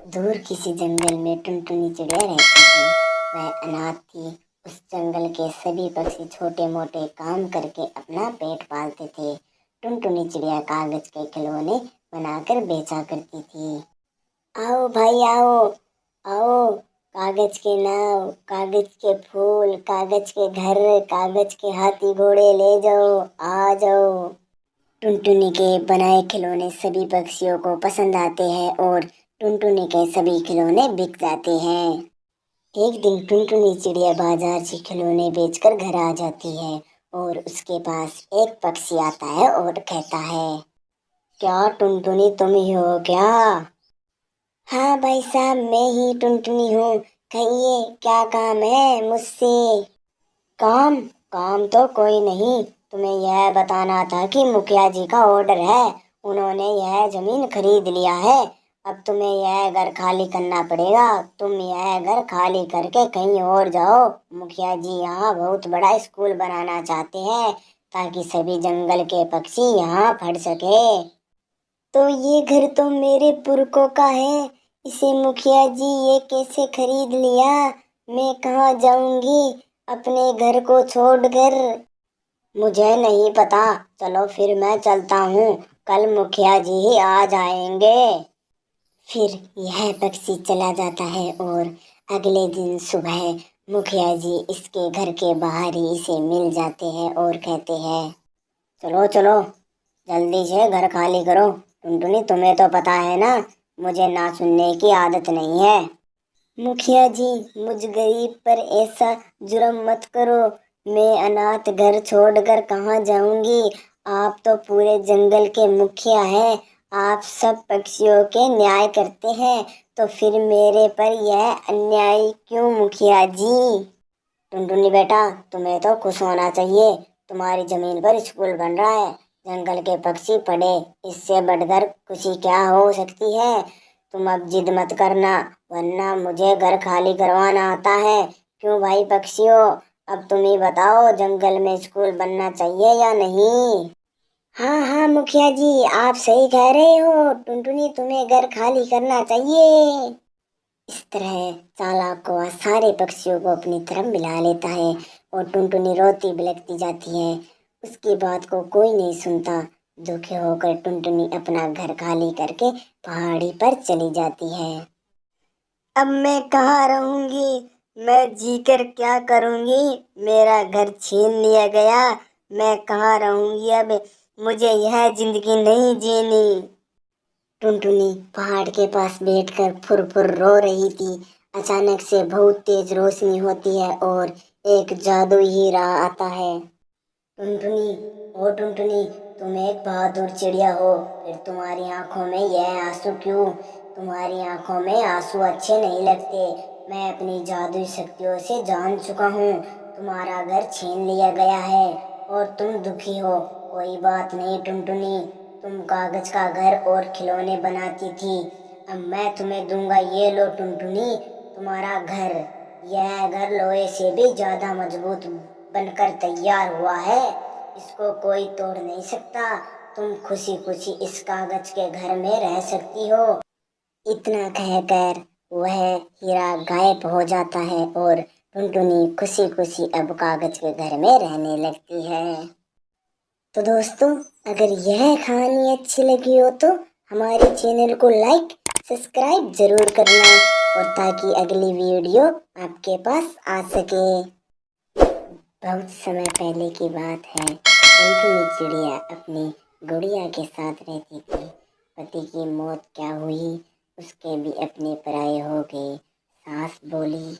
दूर किसी जंगल में टुनटुनी चिड़िया रहती थी। वह अनाथ थी। उस जंगल के सभी पक्षी छोटे मोटे काम करके अपना पेट पालते थे। टुनटुनी चिड़िया कागज के खिलौने बनाकर बेचा करती थी। आओ भाई आओ, आओ, कागज के नाव, कागज के फूल, कागज के घर, कागज के हाथी घोड़े ले जाओ, आ जाओ। टुनटुनी के बनाए खिलौने सभी पक्षियों को पसंद आते हैं और टुनटुनी के सभी खिलौने बिक जाते हैं। एक दिन टुनटुनी चिड़िया बाजार से खिलौने बेचकर घर आ जाती है और उसके पास एक पक्षी आता है और कहता है, क्या टुनटुनी तुम ही हो क्या? हाँ भाई साहब, मैं ही टुनटुनी हूँ। कहिए क्या काम है मुझसे? काम काम तो कोई नहीं। तुम्हें यह बताना था कि मुखिया जी का ऑर्डर है। उन्होंने यह जमीन खरीद लिया है। अब तुम्हें यह घर खाली करना पड़ेगा। तुम यह घर खाली करके कहीं और जाओ। मुखिया जी यहाँ बहुत बड़ा स्कूल बनाना चाहते हैं ताकि सभी जंगल के पक्षी यहाँ पढ़ सके। तो ये घर तो मेरे पुरखों का है। इसे मुखिया जी ये कैसे खरीद लिया? मैं कहाँ जाऊंगी अपने घर को छोड़कर? मुझे नहीं पता। चलो फिर मैं चलता हूँ। कल मुखिया जी ही आ जाएंगे। फिर यह पक्षी चला जाता है और अगले दिन सुबह मुखिया जी इसके घर के बाहर ही इसे मिल जाते हैं और कहते हैं, चलो चलो जल्दी से घर खाली करो। टुनटुनी तुम्हें तो पता है ना, मुझे ना सुनने की आदत नहीं है। मुखिया जी मुझ गरीब पर ऐसा जुर्म मत करो। मैं अनाथ घर छोड़कर कहाँ जाऊंगी? आप तो पूरे जंगल के मुखिया हैं। आप सब पक्षियों के न्याय करते हैं, तो फिर मेरे पर यह अन्याय क्यों मुखिया जी? टुनटुनी बेटा, तुम्हें तो खुश होना चाहिए। तुम्हारी जमीन पर स्कूल बन रहा है। जंगल के पक्षी पढ़े, इससे बढ़कर खुशी क्या हो सकती है? तुम अब जिद मत करना, वरना मुझे घर खाली करवाना आता है। क्यों भाई पक्षियों, अब तुम ही बताओ, जंगल में स्कूल बनना चाहिए या नहीं? हाँ हाँ मुखिया जी, आप सही कह रहे हो। टुनटुनी तुम्हें घर खाली करना चाहिए। इस तरह चालाक कौवा सारे पक्षियों को अपनी तरफ मिला लेता है और टुनटुनी रोती बिलखती जाती है। उसकी बात को कोई नहीं सुनता। दुखी होकर टुनटुनी अपना घर खाली करके पहाड़ी पर चली जाती है। अब मैं कहाँ रहूंगी? मैं जीकर क्या करूंगी? मेरा घर छीन लिया गया। मैं कहाँ रहूंगी अब? मुझे यह जिंदगी नहीं जीनी। टुनटुनी पहाड़ के पास बैठकर फुर फुर रो रही थी। अचानक से बहुत तेज रोशनी होती है और एक जादुई हीरा आता है। टुनटुनी, ओ टुनटुनी, तुम एक बहादुर चिड़िया हो, फिर तुम्हारी आंखों में यह आंसू क्यों? तुम्हारी आंखों में आंसू अच्छे नहीं लगते। मैं अपनी जादुई शक्तियों से जान चुका हूँ। तुम्हारा घर छीन लिया गया है और तुम दुखी हो। कोई बात नहीं टुनटुनी, तुम कागज का घर और खिलौने बनाती थी। अब मैं तुम्हें दूंगा, ये लो टुनटुनी, तुम्हारा घर। यह घर लोहे से भी ज्यादा मजबूत बनकर तैयार हुआ है। इसको कोई तोड़ नहीं सकता। तुम खुशी खुशी इस कागज के घर में रह सकती हो। इतना कहकर वह हीरा गायब हो जाता है और टुनटुनी खुशी खुशी अब कागज के घर में रहने लगती है। तो दोस्तों, अगर यह कहानी अच्छी लगी हो तो हमारे चैनल को लाइक सब्सक्राइब जरूर करना, और ताकि अगली वीडियो आपके पास आ सके। बहुत समय पहले की बात है। टुनटुनी चिड़िया अपनी गुड़िया के साथ रहती थी। पति की मौत क्या हुई, उसके भी अपने पराये हो गए। सास बोली,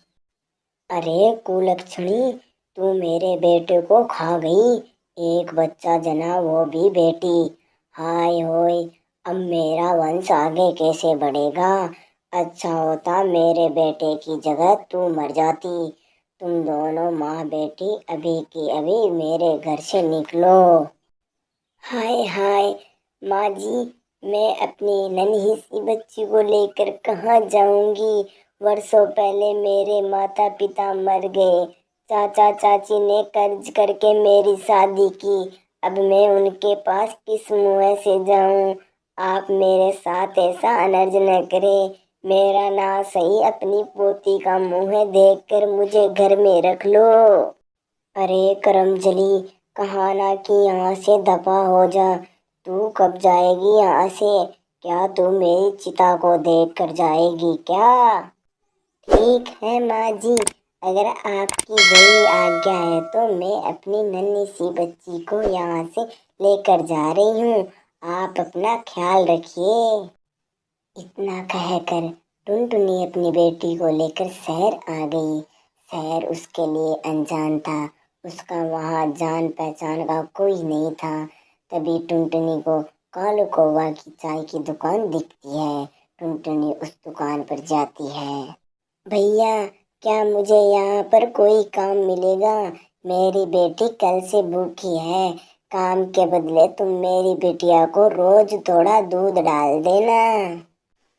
अरे कुलक्षणी, तू मेरे बेटे को खा गई। एक बच्चा जना, वो भी बेटी। हाय होय, अब मेरा वंश आगे कैसे बढ़ेगा? अच्छा होता मेरे बेटे की जगह तू मर जाती। तुम दोनों माँ बेटी अभी की अभी मेरे घर से निकलो। हाय हाय माँ जी, मैं अपनी नन्ही सी बच्ची को लेकर कहाँ जाऊंगी? वर्षों पहले मेरे माता पिता मर गए। चाचा चाची ने कर्ज करके मेरी शादी की। अब मैं उनके पास किस मुँह से जाऊं? आप मेरे साथ ऐसा अनर्ज न करें। मेरा ना सही अपनी पोती का मुंह देखकर मुझे घर में रख लो। अरे करमजली, कहा ना कि यहाँ से दफा हो जा। तू कब जाएगी यहाँ से? क्या तू मेरी चिता को देख कर जाएगी क्या? ठीक है माँ जी, अगर आपकी वही आज्ञा है तो मैं अपनी नन्ही सी बच्ची को यहाँ से लेकर जा रही हूँ। आप अपना ख्याल रखिए। इतना कहकर टुनटुनी अपनी बेटी को लेकर शहर आ गई। शहर उसके लिए अनजान था, उसका वहाँ जान पहचान का कोई नहीं था। तभी टुनटुनी को कालू कौवा की चाय की दुकान दिखती है। टुनटुनी उस दुकान पर जाती है। भैया, क्या मुझे यहाँ पर कोई काम मिलेगा? मेरी बेटी कल से भूखी है। काम के बदले तुम मेरी बिटिया को रोज थोड़ा दूध डाल देना।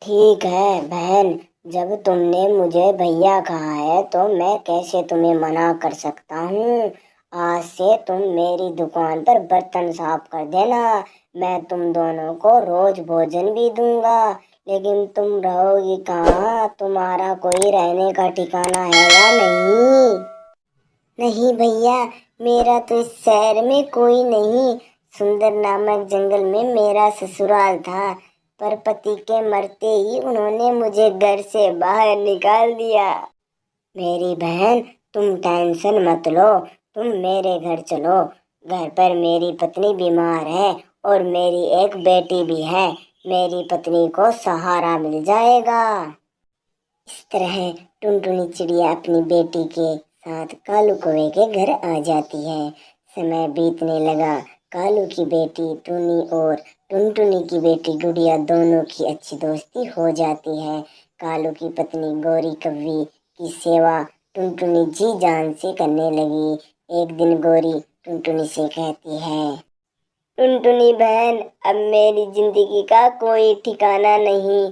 ठीक है बहन, जब तुमने मुझे भैया कहा है तो मैं कैसे तुम्हें मना कर सकता हूँ। आज से तुम मेरी दुकान पर बर्तन साफ कर देना। मैं तुम दोनों को रोज भोजन भी दूंगा। लेकिन तुम रहोगी कहाँ? तुम्हारा कोई रहने का ठिकाना है या नहीं? नहीं भैया, मेरा तो इस शहर में कोई नहीं। सुंदर नामक जंगल में मेरा ससुराल था, पर पति के मरते ही उन्होंने मुझे घर से बाहर निकाल दिया। मेरी बहन, तुम टेंशन मत लो, तुम मेरे घर चलो। घर पर मेरी पत्नी बीमार है और मेरी एक बेटी भी है। मेरी पत्नी को सहारा मिल जाएगा। इस तरह टुनटुनी चिड़िया अपनी बेटी के साथ कालू कौवे के घर आ जाती है। समय बीतने लगा। कालू की बेटी टुनी और टुनटुनी की बेटी गुड़िया दोनों की अच्छी दोस्ती हो जाती है। कालू की पत्नी गौरी कव्वी की सेवा टुनटुनी जी जान से करने लगी। एक दिन गौरी टुनटुनी से कहती है, टुनटुनी बहन, अब मेरी जिंदगी का कोई ठिकाना नहीं।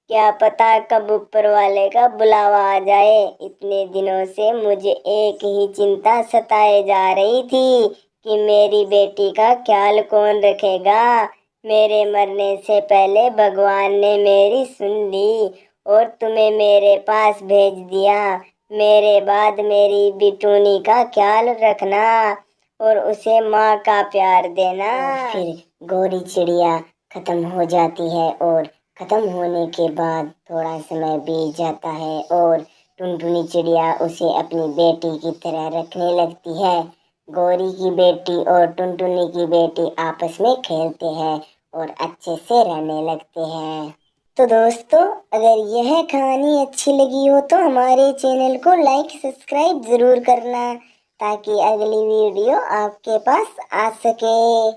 क्या पता कब ऊपर वाले का बुलावा आ जाए। इतने दिनों से मुझे एक ही चिंता सताए जा रही थी कि मेरी बेटी का ख्याल कौन रखेगा। मेरे मरने से पहले भगवान ने मेरी सुन ली और तुम्हें मेरे पास भेज दिया। मेरे बाद मेरी बिटूनी का ख्याल रखना और उसे माँ का प्यार देना। फिर गौरी चिड़िया खत्म हो जाती है और खत्म होने के बाद थोड़ा समय बीत जाता है और टुनटुनी चिड़िया उसे अपनी बेटी की तरह रखने लगती है। गौरी की बेटी और टुनटुनी की बेटी आपस में खेलते हैं और अच्छे से रहने लगते हैं। तो दोस्तों, अगर यह कहानी अच्छी लगी हो तो हमारे चैनल को लाइक सब्सक्राइब जरूर करना, ताकि अगली वीडियो आपके पास आ सके।